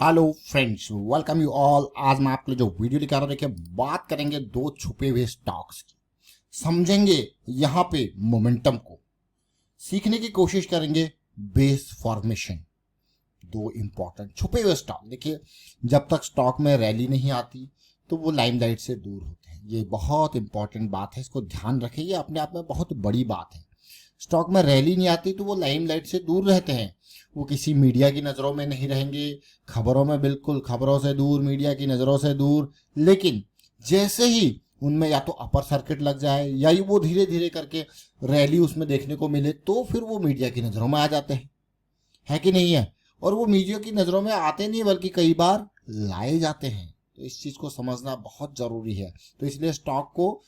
Hello friends, welcome you all. आज मैं आपके लिए जो वीडियो लेकर आ रहा हूं, देखिए बात करेंगे दो छुपे हुए स्टॉक्स की। समझेंगे यहाँ पे मोमेंटम को, सीखने की कोशिश करेंगे बेस फॉर्मेशन। दो इंपॉर्टेंट छुपे हुए स्टॉक। देखिए, जब तक स्टॉक में रैली नहीं आती तो वो लाइमलाइट से दूर होते हैं। ये बहुत इंपॉर्टेंट बात है, इसको ध्यान रखें। ये अपने आप में बहुत बड़ी बात है। स्टॉक में रैली नहीं आती तो वो लाइमलाइट से दूर रहते हैं। वो किसी मीडिया की नज़रों में नहीं रहेंगे, खबरों में बिल्कुल खबरों से दूर, मीडिया की नज़रों से दूर। लेकिन जैसे ही उनमें या तो अपर सर्किट लग जाए या वो धीरे धीरे करके रैली उसमें देखने को मिले तो फिर वो मीडिया की नज़रों में आ जाते हैं, है कि नहीं है। और वो मीडिया की नज़रों में आते नहीं बल्कि कई बार लाए जाते हैं। तो इस चीज़ को समझना बहुत ज़रूरी है। तो इसलिए स्टॉक को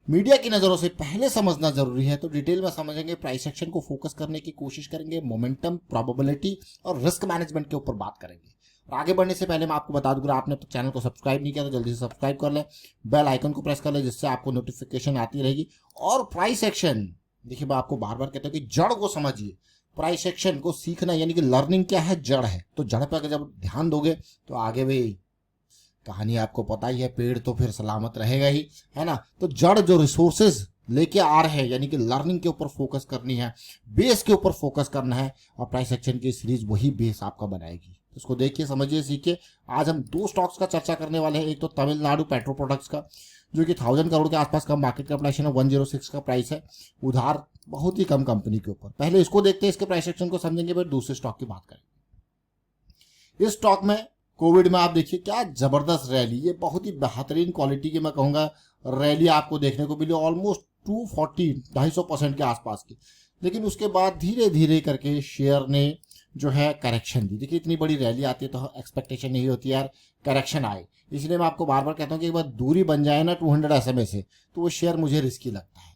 मीडिया की नज़रों से पहले समझना जरूरी है। तो डिटेल में समझेंगे, प्राइस एक्शन को फोकस करने की कोशिश करेंगे, मोमेंटम, प्रोबेबिलिटी और रिस्क मैनेजमेंट के ऊपर बात करेंगे। और आगे बढ़ने से पहले मैं आपको बता दूं, अगर आपने तो चैनल को सब्सक्राइब नहीं किया तो जल्दी से सब्सक्राइब कर लें, बेल आइकन को प्रेस कर लें, जिससे आपको नोटिफिकेशन आती रहेगी। और प्राइस एक्शन, देखिए मैं आपको बार बार कहता हूँ कि जड़ को समझिए। प्राइस एक्शन को सीखना यानी कि लर्निंग क्या है, जड़ है। तो जड़ पर अगर जब ध्यान दोगे तो आगे भी कहानी आपको पता ही है, पेड़ तो फिर सलामत रहेगा ही, है ना। तो जड़ जो रिसोर्सेज लेके आ रहे हैं यानी कि लर्निंग के ऊपर फोकस करनी है, बेस के ऊपर फोकस करना है। और प्राइस एक्शन की सीरीज वही बेस आपका बनाएगी। तो इसको देखिए, समझिए, सीखिए। आज हम दो स्टॉक्स का चर्चा करने वाले हैं। एक तो तमिलनाडु पेट्रो प्रोडक्ट्स का, जो कि 1000 करोड़ के आसपास का मार्केट कैपिटलाइजेशन है, 106 का प्राइस है, उधार बहुत ही कम कंपनी के ऊपर। पहले इसको देखते हैं, इसके प्राइस एक्शन को समझेंगे, फिर दूसरे स्टॉक की बात करेंगे। इस स्टॉक में कोविड में आप देखिए क्या जबरदस्त रैली, ये बहुत ही बेहतरीन क्वालिटी की मैं कहूंगा रैली आपको देखने को मिली, ऑलमोस्ट 240-250% के आसपास की। लेकिन उसके बाद धीरे धीरे करके शेयर ने जो है करेक्शन दी। देखिए, इतनी बड़ी रैली आती है तो एक्सपेक्टेशन नहीं होती यार करेक्शन आए। इसलिए मैं आपको बार बार कहता हूँ कि एक बार दूरी बन जाए ना 200 SMA से, तो वो शेयर मुझे रिस्की लगता है।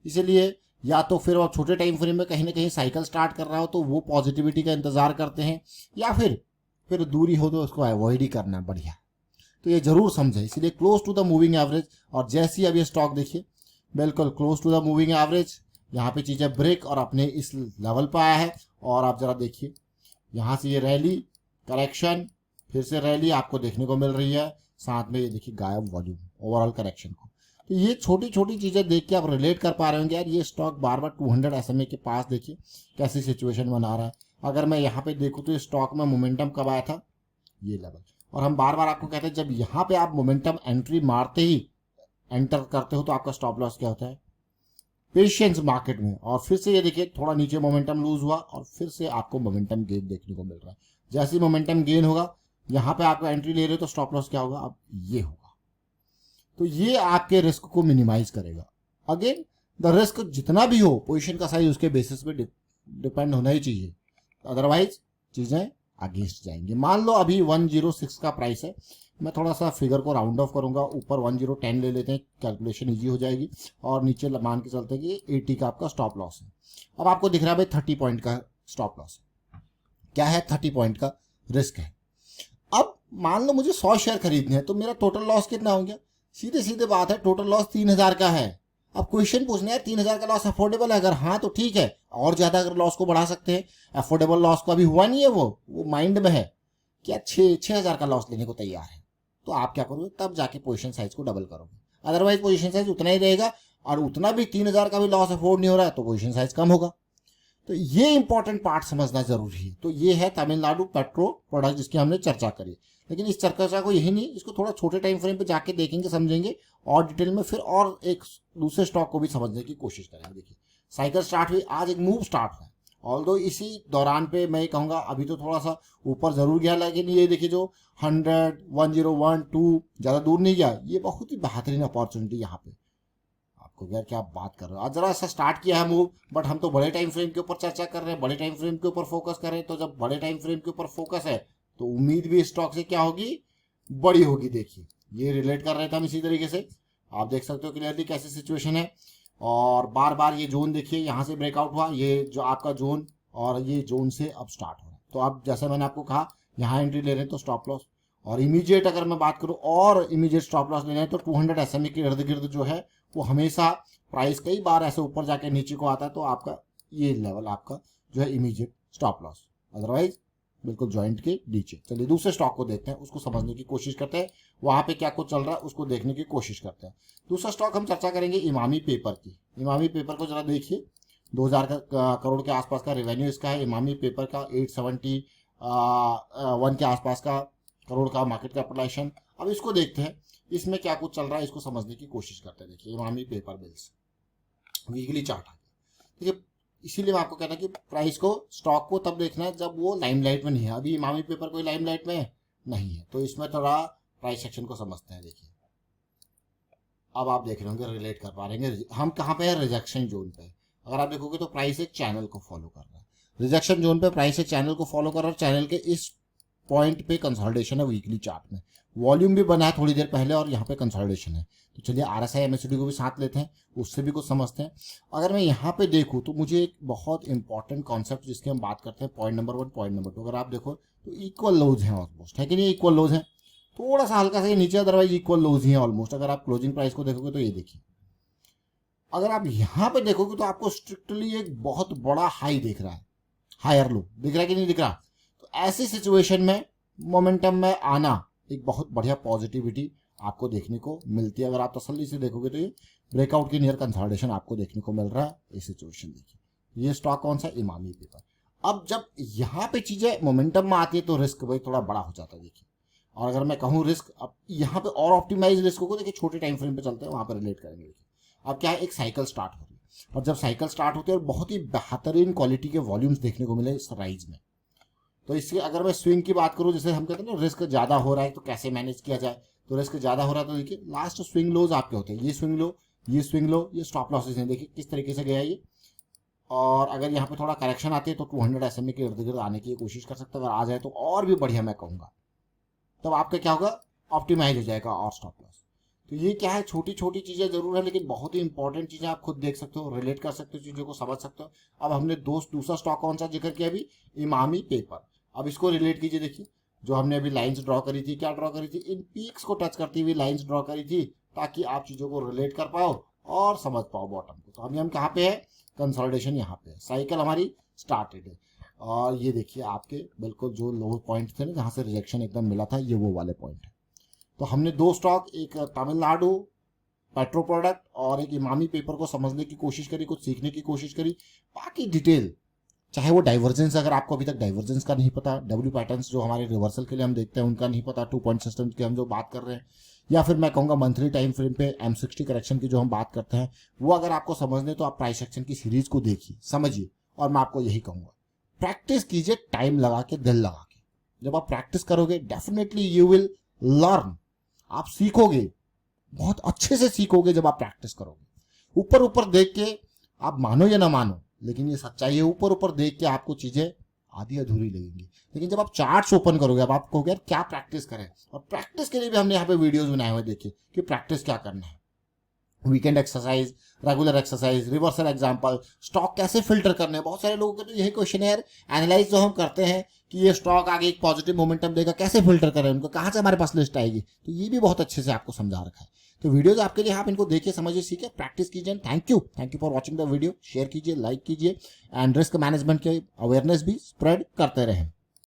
इसलिए या तो फिर आप छोटे टाइम फ्रेम में कहीं ना कहीं साइकिल स्टार्ट कर रहा हो तो वो पॉजिटिविटी का इंतजार करते हैं, या फिर दूरी हो तो उसको अवॉइड ही करना बढ़िया। तो ये जरूर समझे। इसलिए close to the moving average, और जैसी अब ये स्टॉक देखिए बिल्कुल close to the moving average, यहाँ पे चीजें ब्रेक और अपने इस लेवल पर आया है। और आप जरा देखिए, यहाँ से ये रैली, करेक्शन, फिर से रैली आपको देखने को मिल रही है। साथ में ये देखिए गायब वॉल्यूम, ओवरऑल करेक्शन को। तो ये छोटी छोटी चीजें देख के आप रिलेट कर पा रहे होंगे यार, ये स्टॉक बार बार 200 SMA के पास देखिए कैसी सिचुएशन बना रहा है। अगर मैं यहाँ पे देखूँ तो स्टॉक में मोमेंटम कब आया था, ये लेवल। और हम बार बार आपको कहते हैं जब यहाँ पे आप मोमेंटम एंट्री मारते ही एंटर करते हो तो आपका स्टॉप लॉस क्या होता है, पेशेंस मार्केट में। और फिर से ये देखिए थोड़ा नीचे मोमेंटम लूज हुआ और फिर से आपको मोमेंटम गेन देखने को मिल रहा है। जैसे ही मोमेंटम गेन होगा, यहाँ पे आपको एंट्री ले रहे हो तो स्टॉप लॉस क्या होगा, अब ये होगा। तो ये आपके रिस्क को मिनिमाइज करेगा। अगेन, द रिस्क जितना भी हो, पोजीशन का साइज उसके बेसिस पे डिपेंड होना ही चाहिए, अदरवाइज चीजें अगेंस्ट जाएंगी। मान लो अभी 106 का प्राइस है, मैं थोड़ा सा फिगर को राउंड ऑफ करूंगा, ऊपर 1010 ले लेते हैं, कैलकुलेशन इजी हो जाएगी। और नीचे मान के चलते हैं कि 80 का आपका स्टॉप लॉस है। अब आपको दिख रहा है भाई 30 पॉइंट का स्टॉप लॉस क्या है, 30 पॉइंट का रिस्क है। अब मान लो मुझे 100 शेयर खरीदने हैं तो मेरा टोटल लॉस कितना हो गया, सीधे सीधे बात है, टोटल लॉस 3000 का है। अब क्वेश्चन पूछना है 3000 का लॉस अफोर्डेबल है, अगर हाँ तो ठीक है, और ज्यादा अगर लॉस को बढ़ा सकते हैं। अफोर्डेबल लॉस को अभी हुआ नहीं है, वो माइंड में है कि 6,000 का लॉस लेने को तैयार है, तो आप क्या करोगे, तब जाके पोजीशन साइज को डबल करोगे। अदरवाइज पोजीशन साइज उतना ही रहेगा, और उतना भी 3000 का भी लॉस अफोर्ड नहीं हो रहा है तो पोजीशन साइज कम होगा। तो ये इंपॉर्टेंट पार्ट समझना जरूरी है। तो ये है तमिलनाडु पेट्रो प्रोडक्ट जिसकी हमने चर्चा करी। लेकिन इस चर्चा को यही नहीं, इसको थोड़ा छोटे टाइम फ्रेम पे जाके देखेंगे, समझेंगे और डिटेल में, फिर और एक दूसरे स्टॉक को भी समझने की कोशिश करेंगे। देखिए, साइकिल स्टार्ट हुई, आज एक मूव स्टार्ट हुआ, ऑल्दो इसी दौरान पे मैं कहूंगा अभी तो थोड़ा सा ऊपर जरूर गया, लेकिन ये देखिए जो 100, 1012 ज्यादा दूर नहीं गया। ये बहुत ही बेहतरीन अपॉर्चुनिटी यहाँ पे आपको, यार क्या बात कर रहे हो। आज जरा सा स्टार्ट किया है मूव, बट हम तो बड़े टाइम फ्रेम के ऊपर चर्चा कर रहे हैं, बड़े टाइम फ्रेम के ऊपर फोकस कर रहे हैं। तो जब बड़े टाइम फ्रेम के ऊपर फोकस है तो उम्मीद भी स्टॉक से क्या होगी, बड़ी होगी। देखिए, ये रिलेट कर रहे थे हम इसी तरीके से, आप देख सकते हो क्लियरली कैसी सिचुएशन है। और बार बार ये जोन देखिए, यहाँ से ब्रेकआउट हुआ, ये जो आपका जोन, और ये जोन से अब स्टार्ट हो रहा है। तो अब जैसे मैंने आपको कहा, यहाँ एंट्री ले रहे हैं तो स्टॉप लॉस, और इमीडिएट अगर मैं बात करूं और इमीडिएट स्टॉप लॉस लेना है तो 200 SMA के इर्द गिर्द जो है वो हमेशा, प्राइस कई बार ऐसे ऊपर जाके नीचे को आता है तो आपका ये लेवल आपका जो है इमीडिएट स्टॉप लॉस। अदरवाइज बिल्कुल जॉइंट के नीचे। चलिए दूसरे स्टॉक को देखते हैं, उसको समझने की कोशिश करते हैं, वहां पे क्या कुछ चल रहा है उसको देखने की कोशिश करते हैं। दूसरा स्टॉक हम चर्चा करेंगे इमामी पेपर की। इमामी पेपर को जरा देखिए, 2000 करोड़ के आसपास का रेवेन्यू इसका है। इमामी पेपर का 871 के आसपास का करोड़ का मार्केट कैपिटलाइजेशन। अब इसको देखते हैं इसमें क्या कुछ चल रहा है, इसको समझने की कोशिश करते हैं। देखिए Emami paper bills weekly chart आ गया। देखिए इसीलिए मैं आपको कहता कि प्राइस को, स्टॉक को तब देखना है जब वो लाइमलाइट में नहीं है। अभी इमामी पेपर कोई लाइमलाइट में नहीं है, तो इसमें थोड़ा प्राइस सेक्शन को समझते हैं। देखिए अब आप देख रहे होंगे, रिलेट कर पा रहे हैं हम कहाँ पे है, रिजेक्शन जोन पे। अगर आप देखोगे तो प्राइस एक चैनल को फॉलो कर रहा है, रिजेक्शन जोन पे प्राइस एक चैनल को फॉलो कर रहा है। चैनल के इस पॉइंट पे कंसोलिडेशन है वीकली चार्ट में, वॉल्यूम भी बना है थोड़ी देर पहले और यहाँ पे कंसोलिडेशन है। तो चलिए RSI MACD को भी साथ लेते हैं, उससे भी कुछ समझते हैं। अगर मैं यहाँ पे देखूँ तो मुझे एक बहुत इंपॉर्टेंट कॉन्सेप्ट जिसकी हम बात करते हैं, पॉइंट नंबर 1, पॉइंट नंबर 2, अगर आप देखो तो इक्वल लोज हैं ऑलमोस्ट, है कि नहीं, इक्वल लोज हैं, थोड़ा सा हल्का सा नीचे, अदरवाइज इक्वल लोज ही है ऑलमोस्ट। अगर आप क्लोजिंग प्राइस को देखोगे तो ये देखिए, अगर आप यहाँ पे देखोगे तो आपको स्ट्रिक्टली एक बहुत बड़ा हाई दिख रहा है, हायर लो दिख रहा है कि नहीं दिख रहा। तो ऐसी सिचुएशन में मोमेंटम में आना एक बहुत बढ़िया पॉजिटिविटी आपको देखने को मिलती है। अगर आप तसल्ली से देखोगे तो ये ब्रेकआउट की नियर कंसोलिडेशन आपको देखने को मिल रहा है। ये सिचुएशन देखिए, ये स्टॉक कौन सा, इमामी पेपर। अब जब यहाँ पे चीजें मोमेंटम में आती है तो रिस्क भाई थोड़ा बड़ा हो जाता है। देखिए, और अगर मैं कहूँ रिस्क, अब यहाँ पे और ऑप्टिमाइज रिस्क को देखिए, छोटे टाइम फ्रेम पे चलते हैं, वहां पर रिलेट करेंगे। देखिए अब क्या है, एक साइकिल स्टार्ट हो रही है, और जब साइकिल स्टार्ट होती है और बहुत ही बेहतरीन क्वालिटी के वॉल्यूम्स देखने को मिले इस राइज में, तो इससे अगर मैं स्विंग की बात करूं, जैसे हम कहते हैं ना रिस्क ज्यादा हो रहा है तो कैसे मैनेज किया जाए, तो रिस्क ज्यादा हो रहा है तो देखिए लास्ट स्विंग लोज आपके होते हैं, ये स्विंग लो, ये स्विंग लो, ये स्टॉप लॉसेस हैं। देखिए किस तरीके से गया ये, और अगर यहाँ पे थोड़ा करेक्शन आती है तो 200 SMA के इर्द गिर्द आने की कोशिश कर सकते हैं। अगर आ जाए तो और भी बढ़िया मैं कहूँगा, तब आपका क्या होगा, ऑप्टिमाइज हो जाएगा और स्टॉप लॉस। तो ये क्या है, छोटी छोटी चीजें जरूर है लेकिन बहुत ही इंपॉर्टेंट चीजें, आप खुद देख सकते हो, रिलेट कर सकते हो, चीजों को समझ सकते हो। अब हमने दूसरा स्टॉक कौन सा जिक्र किया अभी, इमामी पेपर। अब इसको रिलेट कीजिए, देखिए जो हमने अभी लाइंस ड्रॉ करी थी, क्या ड्रॉ करी थी, इन पीक्स को टच करती हुई लाइंस ड्रॉ करी थी, ताकि आप चीजों को रिलेट कर पाओ और समझ पाओ बॉटम को। तो अभी हम कहाँ पे है, कंसोलिडेशन यहाँ पे है, साइकिल हमारी स्टार्टेड है। और ये देखिए आपके बिल्कुल जो लो पॉइंट थे ना, जहाँ से रिजेक्शन एकदम मिला था, ये वो वाले पॉइंट है। तो हमने दो स्टॉक, एक तमिलनाडु पेट्रो प्रोडक्ट और एक इमामी पेपर को समझने की कोशिश करी, कुछ सीखने की कोशिश करी। बाकी डिटेल, चाहे वो डाइवर्जेंस, अगर आपको अभी तक डाइवर्जेंस का नहीं पता, डब्ल्यू पैटर्न्स जो हमारे रिवर्सल के लिए हम देखते हैं उनका नहीं पता, 2 पॉइंट सिस्टम की हम जो बात कर रहे हैं, या फिर मैं कहूँगा मंथली टाइम फ्रेम पे M60 करेक्शन की जो हम बात करते हैं, वो अगर आपको समझने तो आप प्राइस एक्शन की सीरीज को देखिए, समझिए। और मैं आपको यही कहूँगा, प्रैक्टिस कीजिए टाइम लगा के, दिल लगा के। जब आप प्रैक्टिस करोगे डेफिनेटली यू विल लर्न, आप सीखोगे, बहुत अच्छे से सीखोगे जब आप प्रैक्टिस करोगे। ऊपर ऊपर देख के आप मानो या ना मानो, लेकिन ये सच्चाई है, ऊपर ऊपर देख के आपको चीजें आधी अधूरी लगेंगी, लेकिन जब आप चार्ट्स ओपन करोगे, अब आप कहोगे यार क्या प्रैक्टिस करें, और प्रैक्टिस के लिए भी हमने यहाँ पे वीडियोस बनाए हुए, देखिए कि प्रैक्टिस क्या करना है, weekend exercise, regular exercise, reversal example, stock कैसे फिल्टर करने हैं। बहुत सारे लोगों के तो यही क्वेश्चन है यार, एनालाइज जो हम करते हैं कि ये स्टॉक आगे एक पॉजिटिव मोमेंटम देगा, कैसे फिल्टर करें उनको, कहाँ से हमारे पास लिस्ट आएगी, तो ये भी बहुत अच्छे से आपको समझा रखा है। तो वीडियोज आपके लिए, आप इनको देखिए, समझिए, सीखिए, प्रैक्टिस कीजिए। Thank you for watching the video. Share कीजिए, लाइक कीजिए, एंड रिस्क मैनेजमेंट के अवेयरनेस भी स्प्रेड करते रहें।